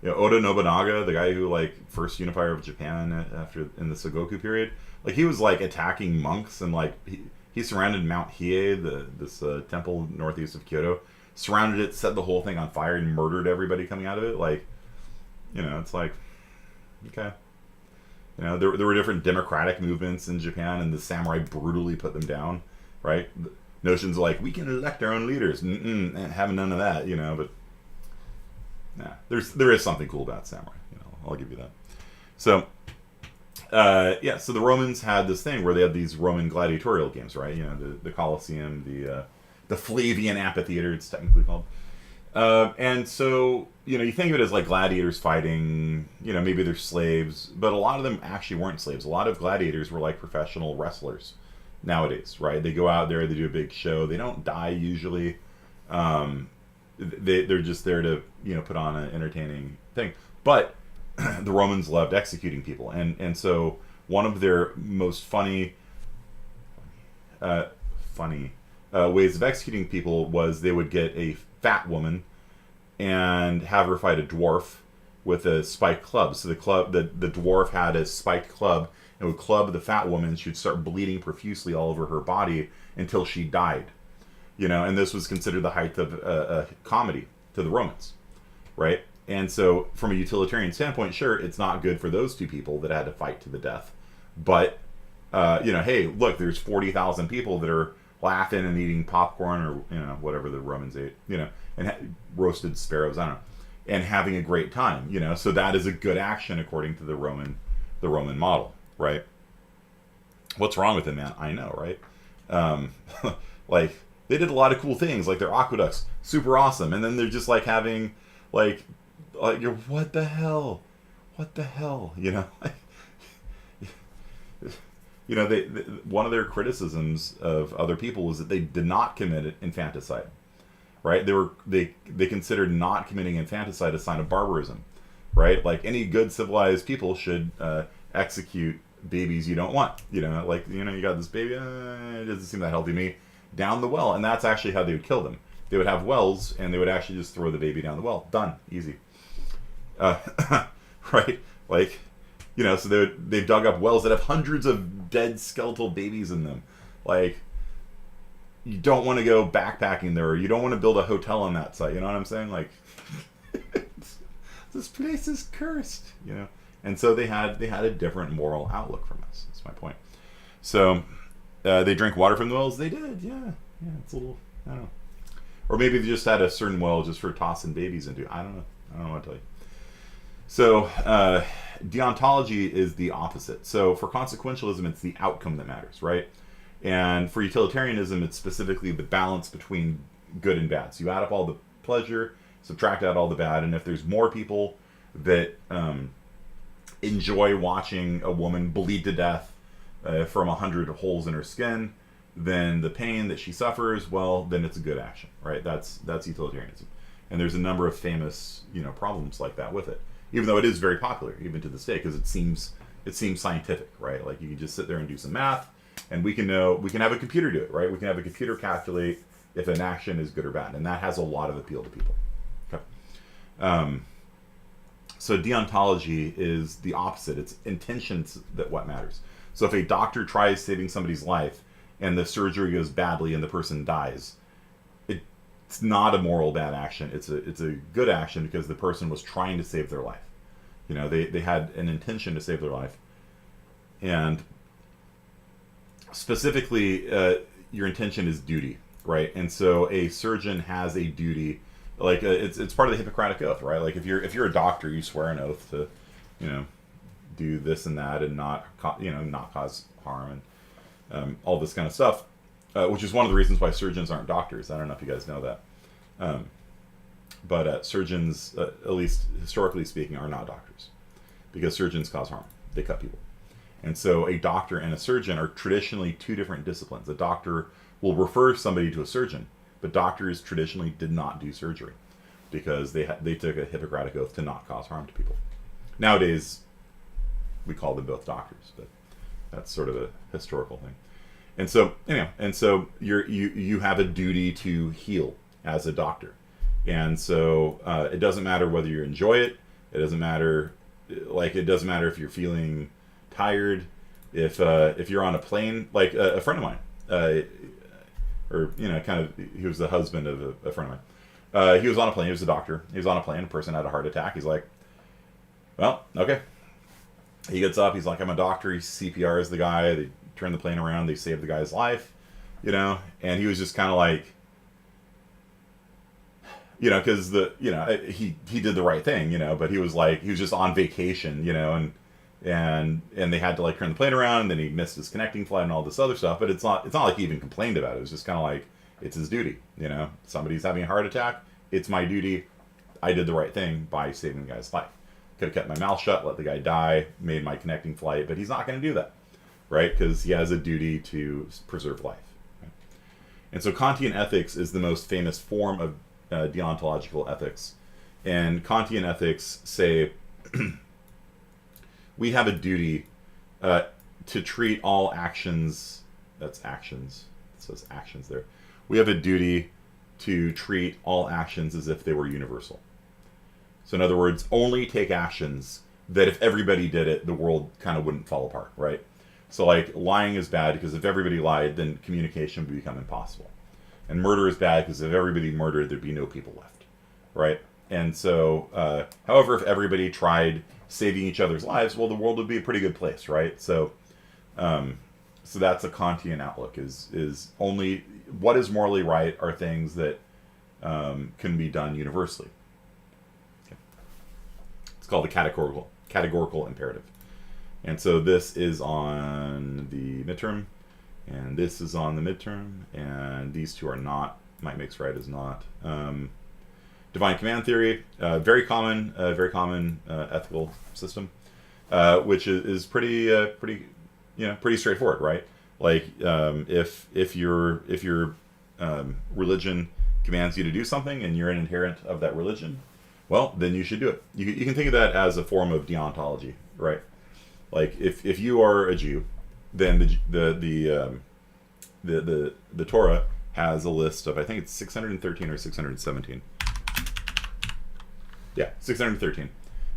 Oda Nobunaga, the guy who like first unifier of Japan after in the Sengoku period, like, he was like attacking monks, and like he surrounded Mount Hiei, this temple northeast of Kyoto, surrounded it, set the whole thing on fire, and murdered everybody coming out of it. Like, it's like, okay. There were different democratic movements in Japan, and the samurai brutally put them down, right? The notions like, we can elect our own leaders, having none of that, but nah, there is something cool about samurai, I'll give you that. So, so the Romans had this thing where they had these Roman gladiatorial games, right? The Colosseum, the Flavian Amphitheater, it's technically called. And so, you think of it as like gladiators fighting, maybe they're slaves, but a lot of them actually weren't slaves. A lot of gladiators were like professional wrestlers nowadays, right? They go out there, they do a big show, they don't die usually. They're just there to, put on an entertaining thing. But the Romans loved executing people. And so one of their most funny ways of executing people was they would get a fat woman and have her fight a dwarf with a spiked club. So the dwarf had a spiked club and would club the fat woman. She would start bleeding profusely all over her body until she died. And this was considered the height of comedy to the Romans, right? And so from a utilitarian standpoint, sure, it's not good for those two people that had to fight to the death. But, hey, look, there's 40,000 people that are laughing and eating popcorn or, whatever the Romans ate, and roasted sparrows, I don't know, and having a great time, So that is a good action according to the Roman model, right? What's wrong with it, man? I know, right? Like, they did a lot of cool things, like their aqueducts, super awesome. And then they're just like having, like you're, what the hell? They one of their criticisms of other people was that they did not commit infanticide, right? They considered not committing infanticide a sign of barbarism, right? Like, any good civilized people should execute babies you don't want. You got this baby, it doesn't seem that healthy to me. Down the well. And that's actually how they would kill them. They would have wells, and they would actually just throw the baby down the well. Done. Easy. right? Like, so they've dug up wells that have hundreds of dead skeletal babies in them. Like, you don't want to go backpacking there, or you don't want to build a hotel on that site. You know what I'm saying? Like, this place is cursed. And so they had a different moral outlook from us. That's my point. So they drink water from the wells. They did, yeah. It's a little, I don't know. Or maybe they just had a certain well just for tossing babies into. I don't know what to tell you. So deontology is the opposite. So for consequentialism, it's the outcome that matters, right? And for utilitarianism, it's specifically the balance between good and bad. So you add up all the pleasure, subtract out all the bad, and if there's more people that enjoy watching a woman bleed to death from 100 holes in her skin, then the pain that she suffers, well, then it's a good action, right? That's utilitarianism. And there's a number of famous, problems like that with it. Even though it is very popular, even to this day, because it seems scientific, right? Like you can just sit there and do some math, and we can have a computer do it, right? We can have a computer calculate if an action is good or bad, and that has a lot of appeal to people. Okay. So deontology is the opposite. It's intentions that what matters. So if a doctor tries saving somebody's life and the surgery goes badly and the person dies, it's not a moral bad action. It's a good action because the person was trying to save their life. They had an intention to save their life. And specifically, your intention is duty, right? And so a surgeon has a duty, like it's part of the Hippocratic Oath, right? Like if you're a doctor, you swear an oath to, do this and that and not cause harm and all this kind of stuff, which is one of the reasons why surgeons aren't doctors. I don't know if you guys know that, but surgeons, at least historically speaking, are not doctors because surgeons cause harm. They cut people. And so a doctor and a surgeon are traditionally two different disciplines. A doctor will refer somebody to a surgeon, but doctors traditionally did not do surgery because they took a Hippocratic Oath to not cause harm to people. Nowadays, we call them both doctors, but that's sort of a historical thing. And so, you have a duty to heal as a doctor. And so it doesn't matter whether you enjoy it. It doesn't matter if you're feeling tired. If you're on a plane, like a friend of mine, he was the husband of a friend of mine. He was on a plane. He was a doctor. He was on a plane. A person had a heart attack. He's like, well, okay. He gets up. He's like, I'm a doctor. He CPRs the guy. They turn the plane around. They save the guy's life, and he was just kind of like, because he did the right thing, but he was just on vacation, and they had to like turn the plane around, and then he missed his connecting flight and all this other stuff. But it's not like he even complained about it. It was just kind of like, it's his duty, Somebody's having a heart attack. It's my duty. I did the right thing by saving the guy's life. Could have kept my mouth shut, let the guy die, made my connecting flight, but he's not going to do that, right? Because he has a duty to preserve life. Right? And so Kantian ethics is the most famous form of deontological ethics. And Kantian ethics say we have a duty to treat all actions, that's actions, it says actions there. We have a duty to treat all actions as if they were universal. So in other words, only take actions that if everybody did it, the world kind of wouldn't fall apart, right? So like lying is bad because if everybody lied, then communication would become impossible. And murder is bad because if everybody murdered, there'd be no people left, right? And so, however, if everybody tried saving each other's lives, well, the world would be a pretty good place, right? So that's a Kantian outlook, is only what is morally right are things that can be done universally. It's called the categorical imperative. And so this is on the midterm, and this is on the midterm, and these two are not. Might makes right is not. Divine command theory, very common ethical system, which is pretty straightforward, right? Like if your religion commands you to do something and you're an adherent of that religion, well, then you should do it. You can think of that as a form of deontology, right? Like if you are a Jew, then the Torah has a list of, I think it's 613 or 617. Yeah, 613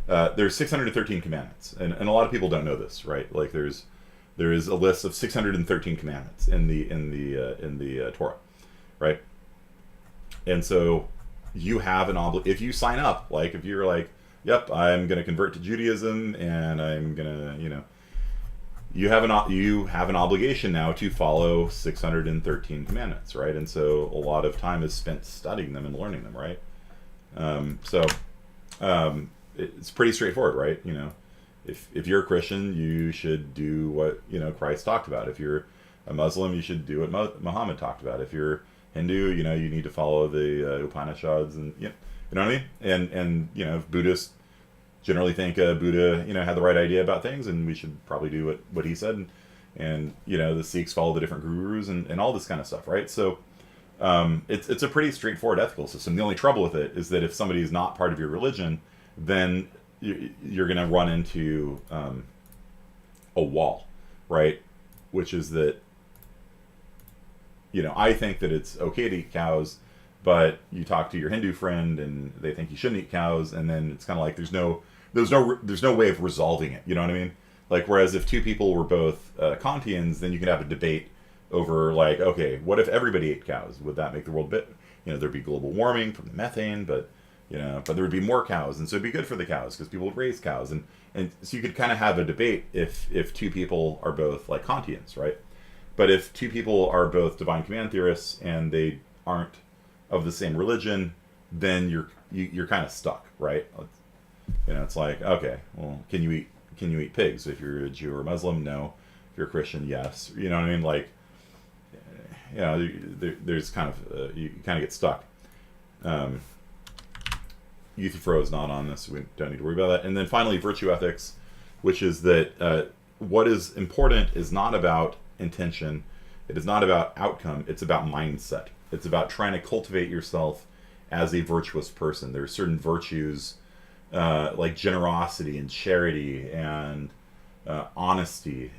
there's 613 commandments, and a lot of people don't know this, right? Like there is a list of 613 commandments in the Torah, right? And so you have an if you sign up, like if you're like, yep, I'm going to convert to Judaism, and I'm going to, you have an obligation now to follow 613 commandments, right? And so a lot of time is spent studying them and learning them, right? It's pretty straightforward, right? If you're a Christian, you should do what Christ talked about. If you're a Muslim, you should do what Muhammad talked about. If you're Hindu, you need to follow the Upanishads, and you know what I mean. And Buddhists generally think Buddha had the right idea about things, and we should probably do what he said. And the Sikhs follow the different gurus and all this kind of stuff, right? So it's a pretty straightforward ethical system. The only trouble with it is that if somebody is not part of your religion, then you're going to run into a wall, right? Which is that I think that it's okay to eat cows, but you talk to your Hindu friend and they think you shouldn't eat cows, and then it's kind of like there's no way of resolving it. You know what I mean? Like, whereas if two people were both Kantians, then you could have a debate over, like, okay, what if everybody ate cows? Would that make the world there'd be global warming from the methane, but there would be more cows, and so it'd be good for the cows because people would raise cows, and so you could kind of have a debate if two people are both like Kantians, right? But if two people are both divine command theorists and they aren't of the same religion, then you're kind of stuck, right? It's like, okay, well, can you eat pigs? If you're a Jew or a Muslim, no. If you're a Christian, yes. You know what I mean? Like, there's kind of you kind of get stuck. Euthyphro is not on this, so we don't need to worry about that. And then finally, virtue ethics, which is that what is important is not about intention, it is not about outcome, it's about mindset. It's about trying to cultivate yourself as a virtuous person. There are certain virtues like generosity and charity and honesty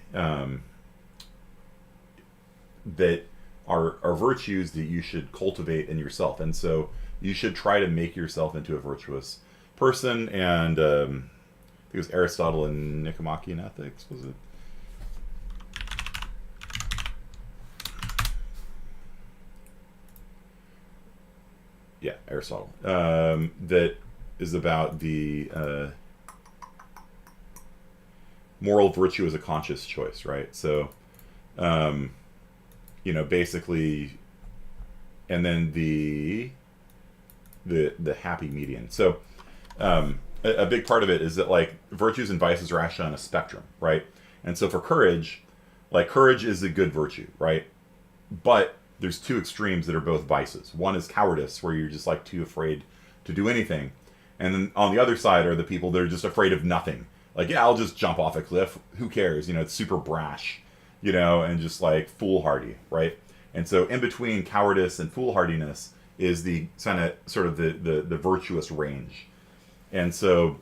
that are virtues that you should cultivate in yourself. And so you should try to make yourself into a virtuous person. And I think it was Aristotle in Nicomachean Ethics, was it? Yeah, Aristotle. That is about the moral virtue as a conscious choice, right? So, basically, and then the happy median. So, a big part of it is that, like, virtues and vices are actually on a spectrum, right? And so for courage, like, courage is a good virtue, right? But there's two extremes that are both vices. One is cowardice, where you're just like too afraid to do anything. And then on the other side are the people that are just afraid of nothing. Like, yeah, I'll just jump off a cliff. Who cares? It's super brash, and just like foolhardy, right? And so in between cowardice and foolhardiness is the sort of the virtuous range. And so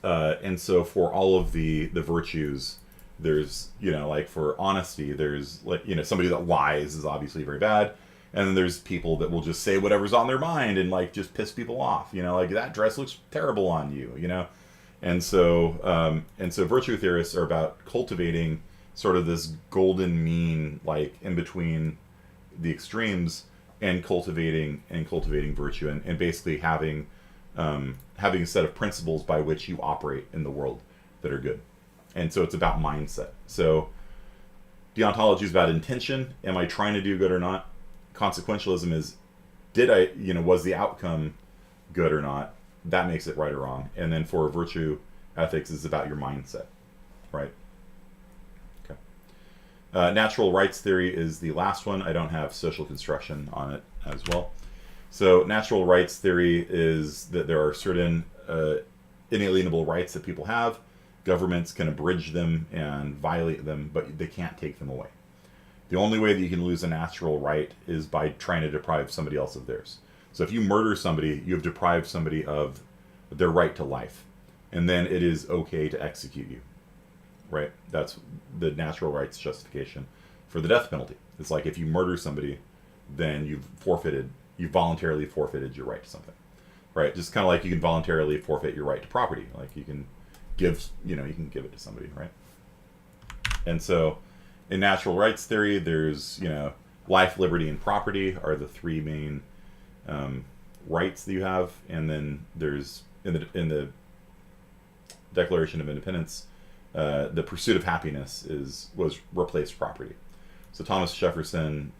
for all of the virtues, there's, like for honesty, there's like, somebody that lies is obviously very bad. And then there's people that will just say whatever's on their mind and like just piss people off, like that dress looks terrible on you, And so virtue theorists are about cultivating sort of this golden mean, like in between the extremes, and cultivating virtue, and basically having a set of principles by which you operate in the world that are good. And so it's about mindset. So deontology is about intention. Am I trying to do good or not? Consequentialism is, was the outcome good or not? That makes it right or wrong. And then for virtue ethics is about your mindset, right? Okay. Natural rights theory is the last one. I don't have social construction on it as well. So natural rights theory is that there are certain inalienable rights that people have. Governments can abridge them and violate them, but they can't take them away. The only way that you can lose a natural right is by trying to deprive somebody else of theirs. So if you murder somebody, you have deprived somebody of their right to life. And then it is okay to execute you, right? That's the natural rights justification for the death penalty. It's like if you murder somebody, then you've voluntarily forfeited your right to something. right? Just kind of like you can voluntarily forfeit your right to property. Like you can give, you can give it to somebody, right? And so in natural rights theory, there's, life, liberty, and property are the three main rights that you have. And then there's, in the Declaration of Independence, the pursuit of happiness was replaced property. So Thomas Jefferson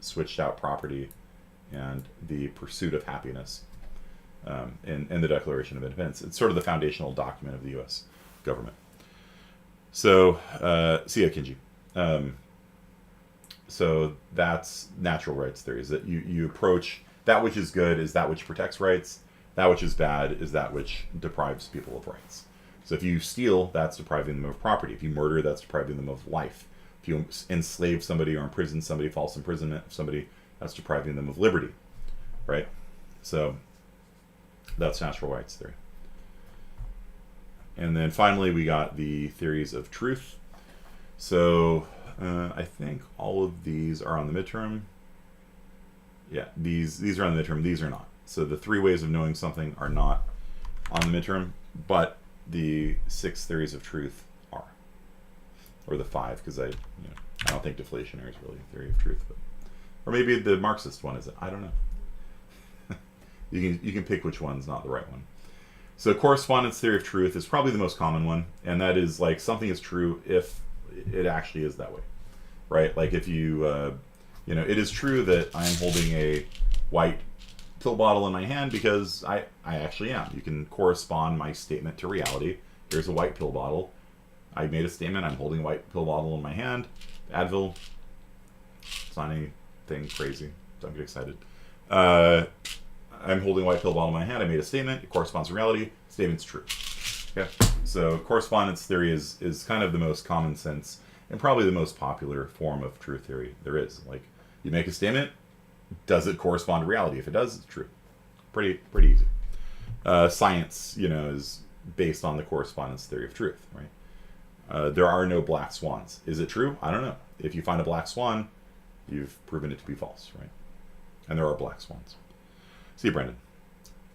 switched out property and the pursuit of happiness in the Declaration of Independence. It's sort of the foundational document of the U.S. government. So, see ya, Kinji. So that's natural rights theory, is that you approach that which is good is that which protects rights, that which is bad is that which deprives people of rights. So if you steal, that's depriving them of property. If you murder, that's depriving them of life. If you enslave somebody or imprison somebody, false imprisonment of somebody, that's depriving them of liberty, right? So that's natural rights theory. And then finally, we got the theories of truth. So I think all of these are on the midterm. Yeah, these are on the midterm. These are not. So the 3 ways of knowing something are not on the midterm, but the 6 theories of truth are, or the 5, because I don't think deflationary is really a theory of truth, but, or maybe the Marxist one is it? I don't know. You can pick which one's not the right one. So correspondence theory of truth is probably the most common one, and that is like something is true if it actually is that way, right? Like if you, it is true that I am holding a white pill bottle in my hand because I actually am. You can correspond my statement to reality. Here's a white pill bottle. I made a statement. I'm holding a white pill bottle in my hand. Advil. It's not anything crazy. Don't get excited. I'm holding a white pill bottle in my hand. I made a statement. It corresponds to reality. Statement's true. Okay. So correspondence theory is kind of the most common sense and probably the most popular form of truth theory there is. Like you make a statement, does it correspond to reality? If it does, it's true. Pretty easy. Science, is based on the correspondence theory of truth, right? There are no black swans. Is it true? I don't know. If you find a black swan, you've proven it to be false, right? And there are black swans. See you, Brendan.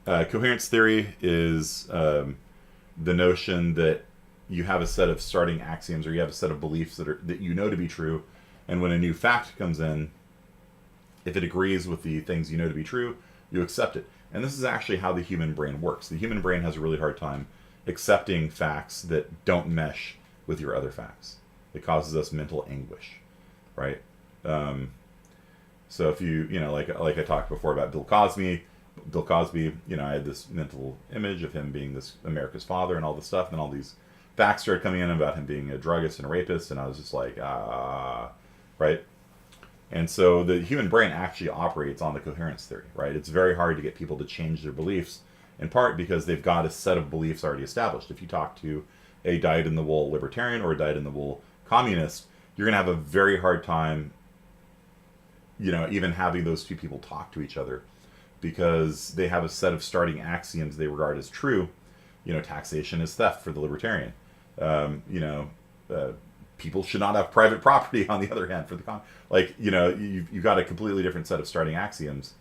Coherence theory is the notion that you have a set of starting axioms, or you have a set of beliefs that you know to be true, and when a new fact comes in, if it agrees with the things you know to be true, you accept it. And this is actually how the human brain works. The human brain has a really hard time accepting facts that don't mesh with your other facts. It causes us mental anguish, right? So if like I talked before about Bill Cosby, I had this mental image of him being this America's father and all this stuff, and then all these facts started coming in about him being a druggist and a rapist, and I was just like, right? And so the human brain actually operates on the coherence theory, right? It's very hard to get people to change their beliefs, in part because they've got a set of beliefs already established. If you talk to a dyed-in-the-wool libertarian or a dyed-in-the-wool communist, you're going to have a very hard time, even having those two people talk to each other, because they have a set of starting axioms they regard as true. Taxation is theft for the libertarian. People should not have private property, on the other hand, for the you've got a completely different set of starting axioms.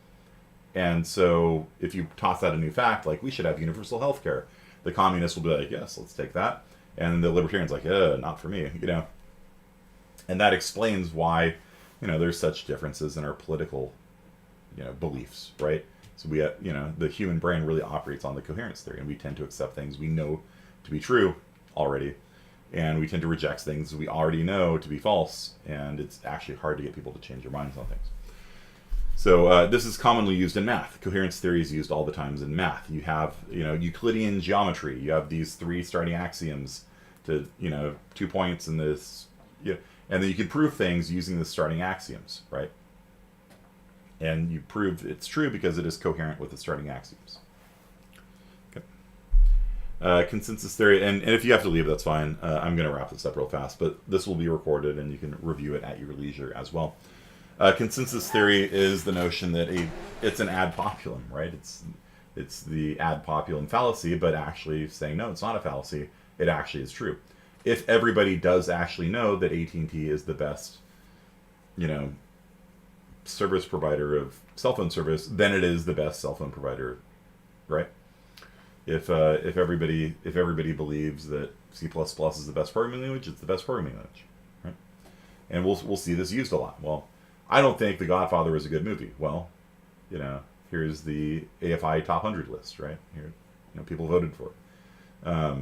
And so if you toss out a new fact, like we should have universal health care, the communist will be like, yes, let's take that. And the libertarian's like, not for me, And that explains why, there's such differences in our political, beliefs, right? So we have, the human brain really operates on the coherence theory, and we tend to accept things we know to be true already, and we tend to reject things we already know to be false, and it's actually hard to get people to change their minds on things. So this is commonly used in math. Coherence theory is used all the times in math. You have, Euclidean geometry. You have these 3 starting axioms to, 2 points in this, and then you can prove things using the starting axioms, right? And you prove it's true because it is coherent with the starting axioms. Okay. Consensus theory, and if you have to leave, that's fine. I'm going to wrap this up real fast, but this will be recorded and you can review it at your leisure as well. Consensus theory is the notion that it's an ad populum, right? It's the ad populum fallacy, but actually saying, no, it's not a fallacy. It actually is true. If everybody does actually know that AT&T is the best, service provider of cell phone service, then it is the best cell phone provider right? If everybody believes that C++ is the best programming language, it's the best programming language, right? And we'll see this used a lot. Well, I don't think The Godfather was a good movie. Well, here's the AFI top 100 list, right? Here, people voted for it. I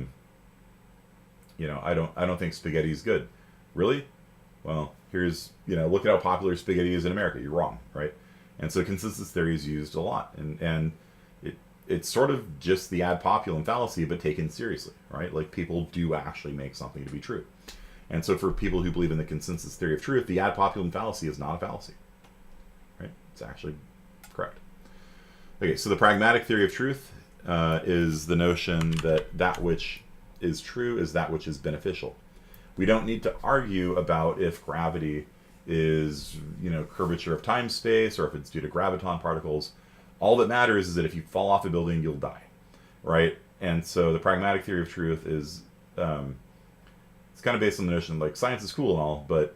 don't think spaghetti is good. Really? Well, here's, look at how popular spaghetti is in America. You're wrong, right? And so consensus theory is used a lot, and it's sort of just the ad populum fallacy, but taken seriously, right? Like, people do actually make something to be true. And so for people who believe in the consensus theory of truth, the ad populum fallacy is not a fallacy, right? It's actually correct. Okay, so the pragmatic theory of truth is the notion that that which is true is that which is beneficial. We don't need to argue about if gravity is, curvature of time-space, or if it's due to graviton particles. All that matters is that if you fall off a building, you'll die, right? And so the pragmatic theory of truth is, it's kind of based on the notion, like, science is cool and all, but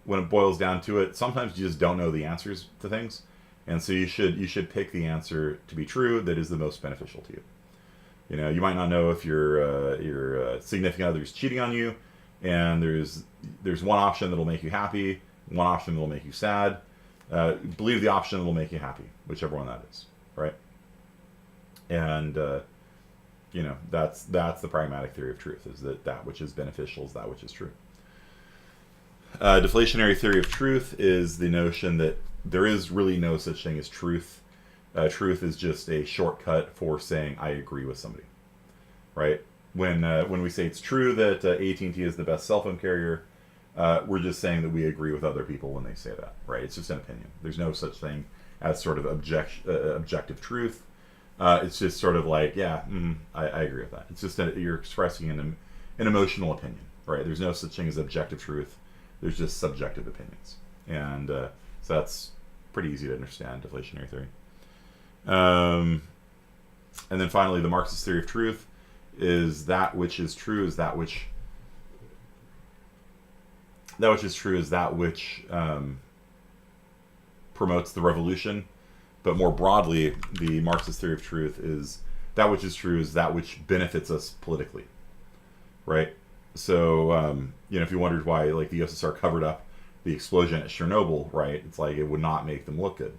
when it boils down to it, sometimes you just don't know the answers to things, and so you should pick the answer to be true that is the most beneficial to you. You might not know if your significant other is cheating on you, and there's one option that'll make you happy, one option that'll make you sad. Believe the option that'll make you happy, whichever one that is, right? And that's the pragmatic theory of truth, is that which is beneficial is that which is true. Deflationary theory of truth is the notion that there is really no such thing as truth. Truth is just a shortcut for saying I agree with somebody, right? When we say it's true that AT&T is the best cell phone carrier, we're just saying that we agree with other people when they say that, right? It's just an opinion. There's no such thing as sort of objective truth. It's just sort of like, I agree with that. It's just you're expressing an emotional opinion, right? There's no such thing as objective truth. There's just subjective opinions. And so that's pretty easy to understand, deflationary theory. And then finally, the Marxist theory of truth is that which is true is that which is true is that which promotes the revolution. But more broadly, the Marxist theory of truth is that which is true is that which benefits us politically, right? So, if you wondered why, like, the USSR covered up the explosion at Chernobyl, right? It's like it would not make them look good,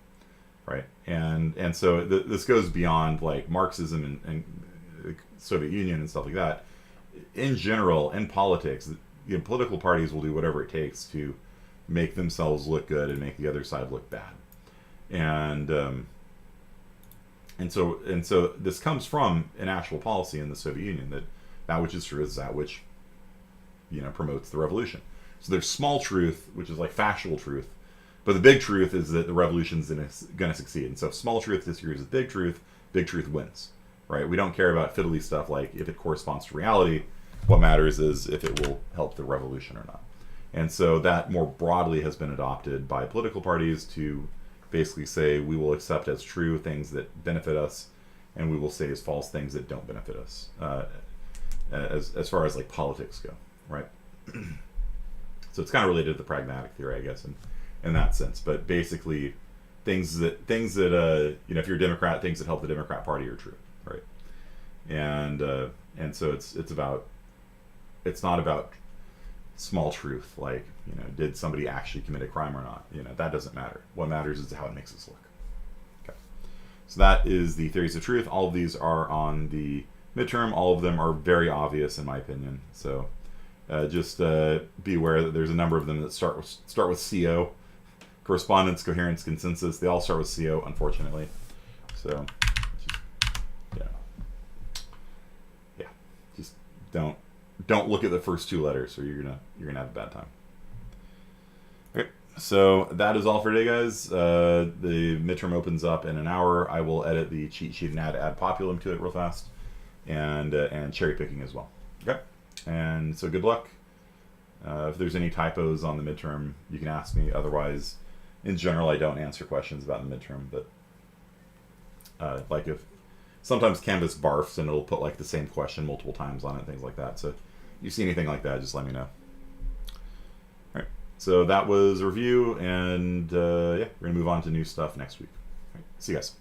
right? And so this goes beyond, like, Marxism and Soviet Union and stuff like that. In general, in politics, political parties will do whatever it takes to make themselves look good and make the other side look bad. And so this comes from an actual policy in the Soviet Union that which is true is that which promotes the revolution. So there's small truth, which is like factual truth, but the big truth is that the revolution's going to succeed. And so if small truth disagrees with big truth wins, right? We don't care about fiddly stuff like if it corresponds to reality. What matters is if it will help the revolution or not. And so that more broadly has been adopted by political parties to basically say we will accept as true things that benefit us, and we will say as false things that don't benefit us, as far as like politics go, right? So it's kind of related to the pragmatic theory, I guess, in that sense. But basically, things that if you're a Democrat, things that help the Democrat Party are true, right? And so it's not about small truth, like, did somebody actually commit a crime or not? That doesn't matter. What matters is how it makes us look. Okay. So that is the theories of truth. All of these are on the midterm. All of them are very obvious, in my opinion. So just be aware that there's a number of them that start with CO. Correspondence, coherence, consensus. They all start with CO, unfortunately. So, just don't look at the first two letters, or you're gonna have a bad time. Okay, so that is all for today, guys. The midterm opens up in an hour. I will edit the cheat sheet and add populum to it real fast, and cherry picking as well. Okay, and so good luck. If there's any typos on the midterm, you can ask me. Otherwise, in general, I don't answer questions about the midterm. But like if sometimes Canvas barfs and it'll put like the same question multiple times on it, things like that. So if you see anything like that, just let me know. All right. So that was a review, and we're gonna move on to new stuff next week. All right. See you guys.